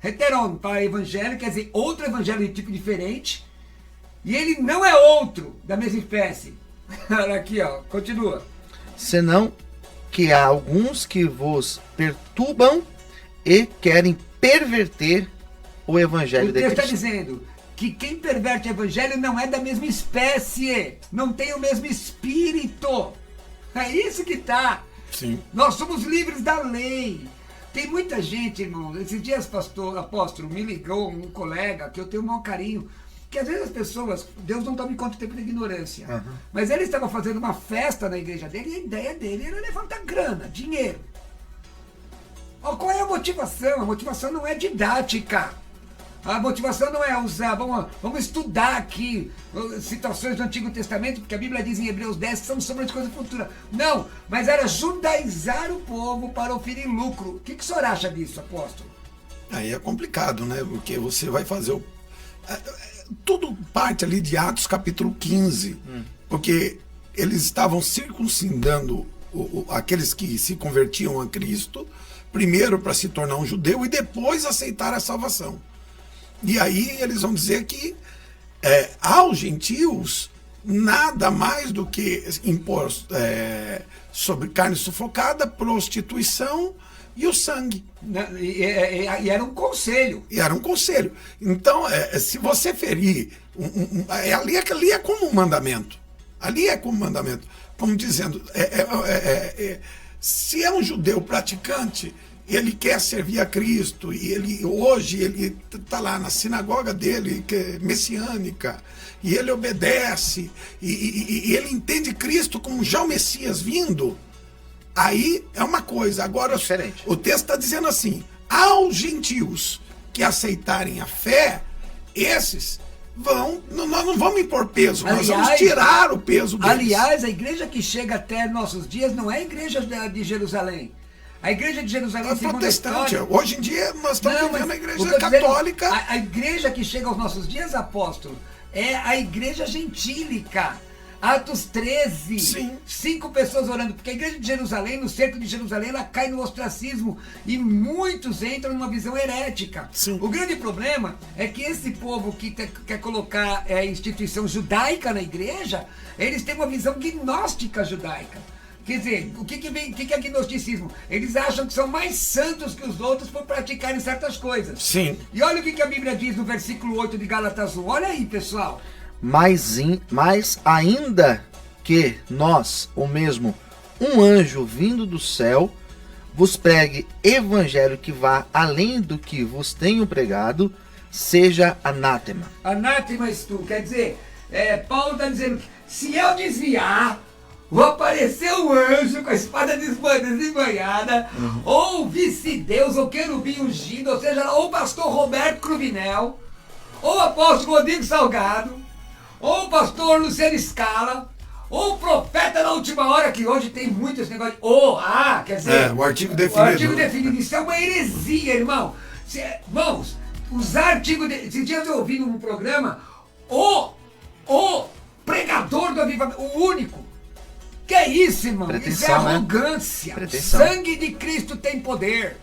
heteron para evangelho, quer dizer, outro evangelho de tipo diferente, e ele não é outro da mesma espécie. Olha aqui, ó, continua. Senão que há alguns que vos perturbam e querem perverter o evangelho de Cristo. O texto está dizendo que quem perverte o evangelho não é da mesma espécie, não tem o mesmo espírito. É isso que está. Sim. Nós somos livres da lei. Tem muita gente, irmão. Esses dias, apóstolo, me ligou um colega que eu tenho um maior carinho, que às vezes as pessoas, Deus não toma em conta o tempo da ignorância. Mas ele estava fazendo uma festa na igreja dele e a ideia dele era levantar grana, dinheiro. Qual é a motivação? A motivação não é didática. A motivação não é usar, vamos estudar aqui situações do Antigo Testamento, porque a Bíblia diz em Hebreus 10 que são sobre as coisas futuras. Não, mas era judaizar o povo para oferir lucro. O que o senhor acha disso, apóstolo? Aí é complicado, né? Porque você vai fazer tudo parte ali de Atos capítulo 15, porque eles estavam circuncidando aqueles que se convertiam a Cristo, primeiro para se tornar um judeu e depois aceitar a salvação. E aí eles vão dizer que aos gentios nada mais do que impor sobre carne sufocada, prostituição e o sangue. E era um conselho. E era um conselho. Então, se você ferir, ali é como um mandamento. Ali é como um mandamento. Como dizendo, se é um judeu praticante, ele quer servir a Cristo, e hoje ele está lá na sinagoga dele, que é messiânica, e ele obedece, e ele entende Cristo como já o Messias vindo, aí é uma coisa. Agora, o texto está dizendo assim, aos gentios que aceitarem a fé, esses nós não vamos impor peso, nós vamos tirar o peso deles. Aliás, a igreja que chega até nossos dias não é a igreja de Jerusalém. A igreja de Jerusalém é protestante. Hoje em dia nós estamos vivendo a igreja católica. A igreja que chega aos nossos dias, apóstolo, é a igreja gentílica. Atos 13, Sim. 5 pessoas orando, porque a igreja de Jerusalém, no cerco de Jerusalém, ela cai no ostracismo e muitos entram numa visão herética. Sim. O grande problema é que esse povo que quer colocar a instituição judaica na igreja, eles têm uma visão gnóstica judaica. Quer dizer, o que é gnosticismo? Eles acham que são mais santos que os outros por praticarem certas coisas. Sim. E olha o que a Bíblia diz no versículo 8 de Gálatas 1. Olha aí, pessoal. Mas ainda que nós, ou mesmo um anjo vindo do céu, vos pregue evangelho que vá além do que vos tenho pregado, seja anátema. Anátema tu, quer dizer, Paulo está dizendo que se eu desviar, vou aparecer um anjo com a espada desbanhada, ou vice-deus, ou querubim ungido, ou seja, ou o pastor Roberto Cruvinel, ou o apóstolo Rodrigo Salgado, ou o pastor Luciano Scala, ou o profeta da última hora, que hoje tem muito esse negócio de quer dizer... o artigo definido. O artigo definido, isso é uma heresia, irmão. Irmãos, usar artigo... Esses dias eu ouvi num programa, o pregador do avivamento, o único. Que é isso, irmão? Isso é arrogância. Sangue de Cristo tem poder.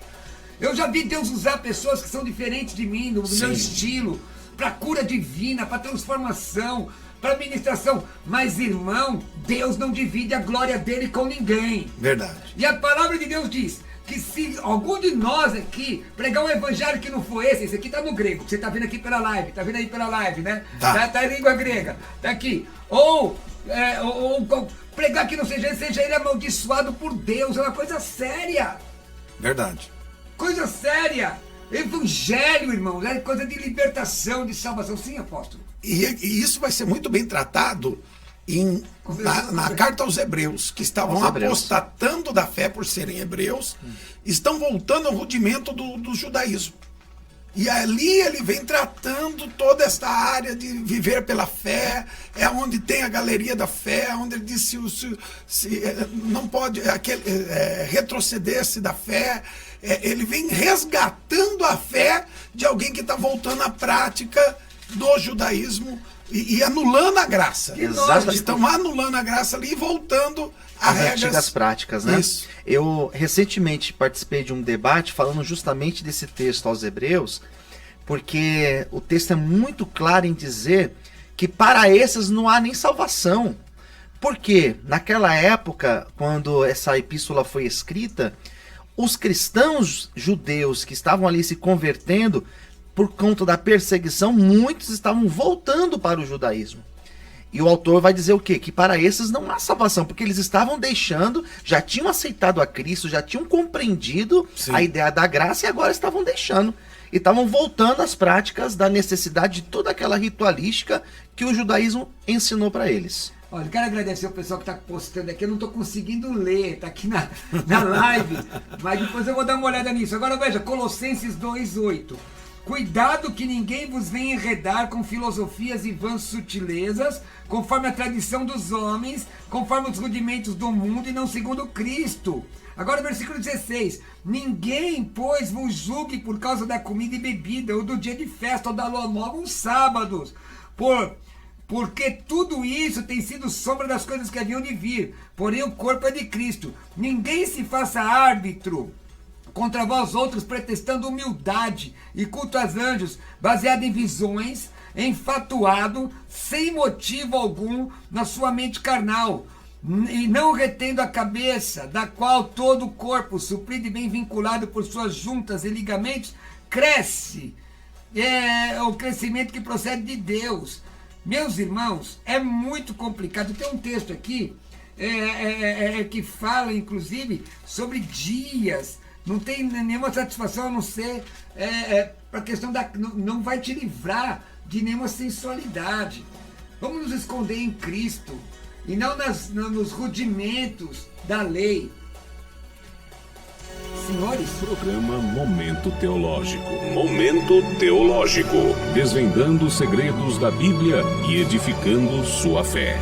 Eu já vi Deus usar pessoas que são diferentes de mim, do meu estilo, para cura divina, para transformação, para ministração. Mas, irmão, Deus não divide a glória dele com ninguém. Verdade. E a palavra de Deus diz que se algum de nós aqui pregar um evangelho que não foi esse aqui tá no grego, que você tá vendo aqui pela live, tá vendo aí pela live, né? Tá em língua grega, tá aqui. Ou pregar que não seja ele amaldiçoado por Deus, é uma coisa séria. Verdade. Coisa séria. Evangelho, irmão, é coisa de libertação, de salvação. Sim, apóstolo. E isso vai ser muito bem tratado na carta aos Hebreus, que estavam apostatando da fé por serem hebreus, estão voltando ao rudimento do judaísmo. E ali ele vem tratando toda esta área de viver pela fé, é onde tem a galeria da fé, onde ele diz se não pode retroceder-se da fé. Ele vem resgatando a fé de alguém que está voltando à prática do judaísmo e anulando a graça. Estão anulando a graça ali e voltando às antigas práticas, né? Isso. Eu recentemente participei de um debate falando justamente desse texto aos Hebreus, porque o texto é muito claro em dizer que para esses não há nem salvação. Porque naquela época, quando essa epístola foi escrita, os cristãos judeus que estavam ali se convertendo, por conta da perseguição, muitos estavam voltando para o judaísmo. E o autor vai dizer o quê? Que para esses não há salvação, porque eles estavam deixando, já tinham aceitado a Cristo, já tinham compreendido a ideia da graça e agora estavam deixando. E estavam voltando às práticas da necessidade de toda aquela ritualística que o judaísmo ensinou para eles. Olha, eu quero agradecer o pessoal que está postando aqui, eu não estou conseguindo ler, está aqui na live, mas depois eu vou dar uma olhada nisso. Agora veja, Colossenses 2:8. Cuidado que ninguém vos venha enredar com filosofias e vãs sutilezas, conforme a tradição dos homens, conforme os rudimentos do mundo e não segundo Cristo. Agora versículo 16. Ninguém, pois, vos julgue por causa da comida e bebida, ou do dia de festa, ou da lua nova, ou sábados. Porque tudo isso tem sido sombra das coisas que haviam de vir. Porém o corpo é de Cristo. Ninguém se faça árbitro contra vós outros, pretextando humildade e culto aos anjos, baseado em visões, enfatuado, sem motivo algum na sua mente carnal. e não retendo a cabeça, da qual todo o corpo, suprido e bem vinculado por suas juntas e ligamentos, cresce. É o crescimento que procede de Deus. Meus irmãos, é muito complicado. Tem um texto aqui que fala, inclusive, sobre dias. Não tem nenhuma satisfação a não ser para a questão da... Não vai te livrar de nenhuma sensualidade. Vamos nos esconder em Cristo e não nos rudimentos da lei. Senhores, programa Momento Teológico. Momento Teológico. Desvendando os segredos da Bíblia e edificando sua fé.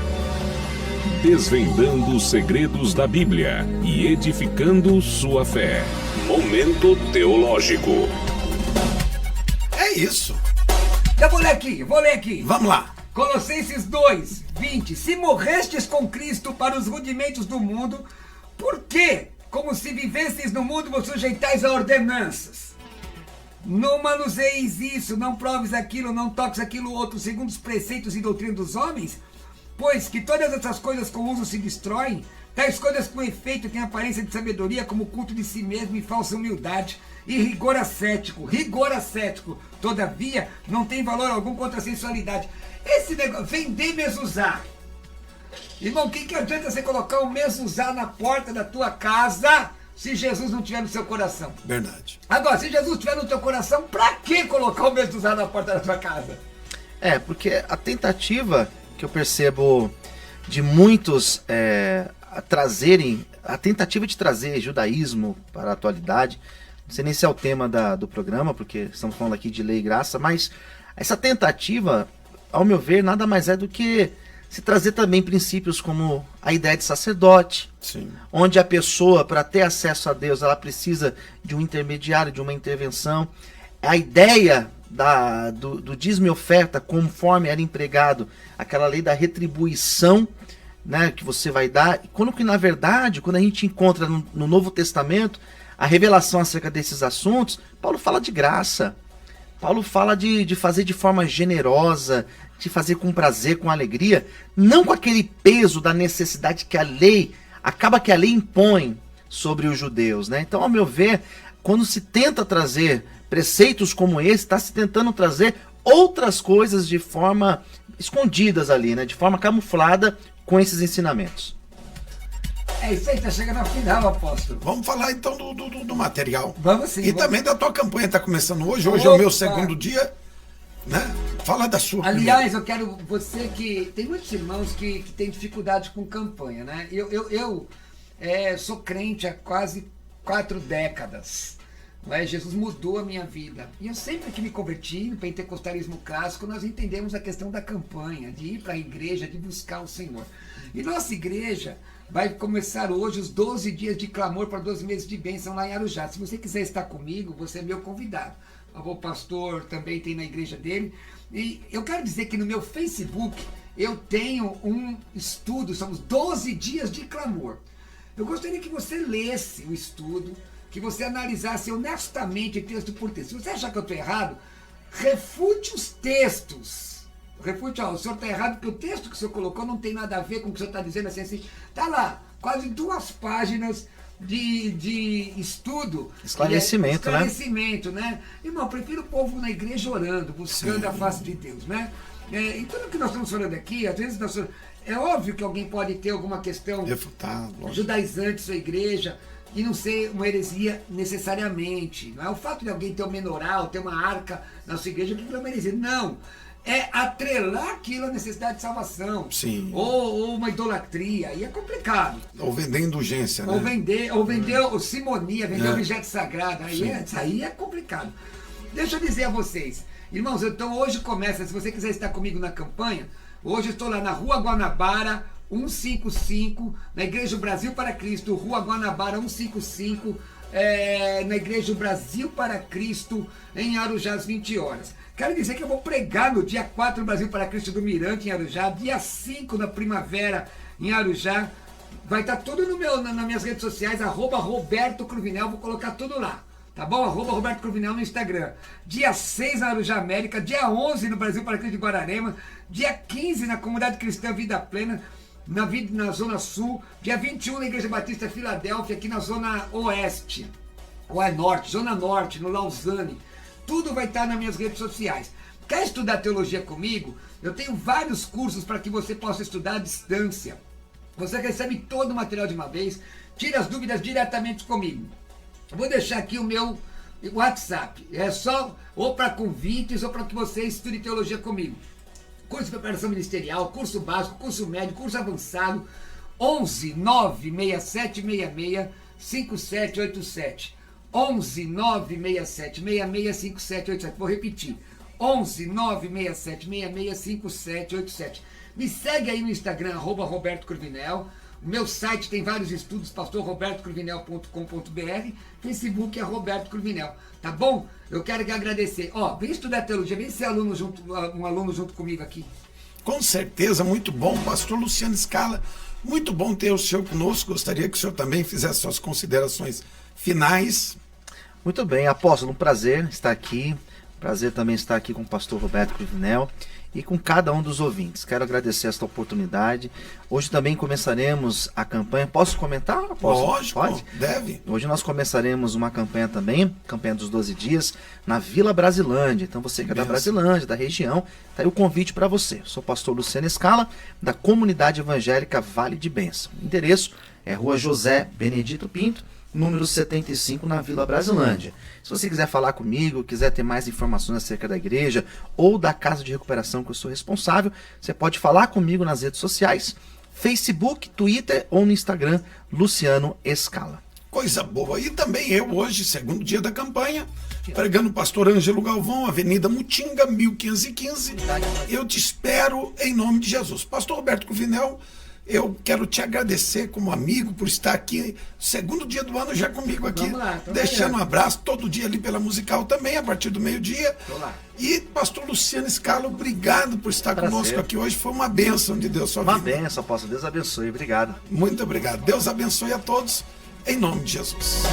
Desvendando os segredos da Bíblia e edificando sua fé. Momento Teológico. É isso. Eu vou ler aqui. Vamos lá. Colossenses 2, 20. Se morrestes com Cristo para os rudimentos do mundo, por quê? Como se vivesseis no mundo, vos sujeitais a ordenanças. Não manuseis isso, não proves aquilo, não toques aquilo outro, segundo os preceitos e doutrina dos homens, pois que todas essas coisas com uso se destroem, tais coisas com efeito têm aparência de sabedoria, como culto de si mesmo e falsa humildade, e rigor ascético, todavia, não tem valor algum contra a sensualidade. Esse negócio, vender mezuzá. Irmão, o que adianta você colocar um mezuzá na porta da tua casa se Jesus não estiver no seu coração? Verdade. Agora, se Jesus estiver no teu coração, pra que colocar o mezuzá na porta da tua casa? Porque a tentativa que eu percebo de muitos trazerem, a tentativa de trazer judaísmo para a atualidade, não sei nem se é o tema do programa, porque estamos falando aqui de lei e graça, mas essa tentativa, ao meu ver, nada mais é do que se trazer também princípios como a ideia de sacerdote, Sim. onde a pessoa, para ter acesso a Deus, ela precisa de um intermediário, de uma intervenção. A ideia do dízimo e oferta, conforme era empregado, aquela lei da retribuição, né, que você vai dar, quando que na verdade, quando a gente encontra no Novo Testamento a revelação acerca desses assuntos, Paulo fala de graça. Paulo fala de fazer de forma generosa, de fazer com prazer, com alegria, não com aquele peso da necessidade que a lei impõe sobre os judeus, né? Então, ao meu ver, quando se tenta trazer preceitos como esse, está se tentando trazer outras coisas de forma escondidas ali, né? De forma camuflada com esses ensinamentos. É isso aí, tá chegando ao final, apóstolo. Vamos falar então do material. Vamos sim. E também da tua campanha, está começando hoje. Hoje é o meu segundo dia, né? Fala da sua. Aliás, eu quero você que... Tem muitos irmãos que têm dificuldade com campanha, né? Eu sou crente há quase 4 décadas. Jesus mudou a minha vida. E eu sempre que me converti no pentecostalismo clássico, nós entendemos a questão da campanha, de ir para a igreja, de buscar o Senhor. E nossa igreja vai começar hoje os 12 dias de clamor para 12 meses de bênção lá em Arujá. Se você quiser estar comigo, você é meu convidado. O pastor também tem na igreja dele. E eu quero dizer que no meu Facebook eu tenho um estudo, são os 12 dias de clamor. Eu gostaria que você lesse o estudo, que você analisasse honestamente texto por texto. Se você achar que eu estou errado, refute os textos. Refute, o senhor está errado porque o texto que o senhor colocou não tem nada a ver com o que o senhor está dizendo assim. Está lá, quase 2 páginas de estudo. Esclarecimento, né? Irmão, eu prefiro o povo na igreja orando, buscando Sim. a face de Deus, né? E tudo que nós estamos falando aqui, às vezes é óbvio que alguém pode ter alguma questão judaizante sua igreja e não ser uma heresia necessariamente. Não é o fato de alguém ter um menoral, ter uma arca na sua igreja que não é uma heresia. Não. É atrelar aquilo à necessidade de salvação. Sim. Ou uma idolatria. Aí é complicado. Ou vender indulgência, né? Ou vender simonia, vender objeto sagrado. Aí é complicado. Deixa eu dizer a vocês. Irmãos, então hoje começa, se você quiser estar comigo na campanha, hoje eu estou lá na Rua Guanabara, 155, na Igreja Brasil para Cristo, Rua Guanabara 155, na Igreja Brasil para Cristo, em Arujá, às 20 horas. Quero dizer que eu vou pregar no dia 4 no Brasil para Cristo do Mirante, em Arujá, dia 5 na Primavera, em Arujá. Vai estar tudo nas minhas redes sociais, @Roberto Cruvinel, vou colocar tudo lá. Tá bom? @Roberto Cruvinel no Instagram. Dia 6 na Arujá América, dia 11 no Brasil para Cristo de Guararema, dia 15 na Comunidade Cristã Vida Plena, na Zona Sul, dia 21 na Igreja Batista Filadélfia, aqui na Zona Oeste, ou é Norte, Zona Norte, no Lausanne. Tudo vai estar nas minhas redes sociais. Quer estudar teologia comigo? Eu tenho vários cursos para que você possa estudar à distância. Você recebe todo o material de uma vez, tira as dúvidas diretamente comigo. Vou deixar aqui o meu WhatsApp. É só ou para convites ou para que você estude teologia comigo. Curso de preparação ministerial, curso básico, curso médio, curso avançado. 11 96766 5787. 11 96766 5787. Vou repetir. 11 96766 5787. Me segue aí no Instagram, @Roberto Cruvinel. O meu site tem vários estudos, pastorrobertocruvinel.com.br. Facebook é Roberto Cruvinel. Tá bom? Eu quero agradecer. Ó, vem estudar teologia, vem ser um aluno junto comigo aqui. Com certeza, muito bom. Pastor Luciano Scala, muito bom ter o senhor conosco. Gostaria que o senhor também fizesse suas considerações finais. Muito bem, apóstolo, um prazer estar aqui. Prazer também estar aqui com o pastor Roberto Cruvinel e com cada um dos ouvintes. Quero agradecer esta oportunidade. Hoje também começaremos a campanha. Posso comentar? Lógico, pode? Deve. Hoje nós começaremos uma campanha também, campanha dos 12 dias, na Vila Brasilândia. Então você que é da Brasilândia, da região, tá aí o convite para você. Sou o pastor Luciano Scala, da Comunidade Evangélica Vale de Bênção. O endereço é Rua José Benedito Pinto, número 75, na Vila Brasilândia. Se você quiser falar comigo, quiser ter mais informações acerca da igreja ou da casa de recuperação que eu sou responsável, você pode falar comigo nas redes sociais, Facebook, Twitter ou no Instagram, Luciano Scala. Coisa boa. E também eu hoje, segundo dia da campanha, pregando o pastor Ângelo Galvão, Avenida Mutinga, 1515. Eu te espero em nome de Jesus. Pastor Roberto Cruvinel, eu quero te agradecer como amigo por estar aqui, segundo dia do ano já comigo aqui, deixando um abraço todo dia ali pela Musical também, a partir do meio-dia. E pastor Luciano Scala, obrigado por estar conosco aqui hoje, foi uma bênção de Deus sua vida. Uma bênção, apóstolo, Deus abençoe, obrigado. Muito obrigado, Deus abençoe a todos, em nome de Jesus.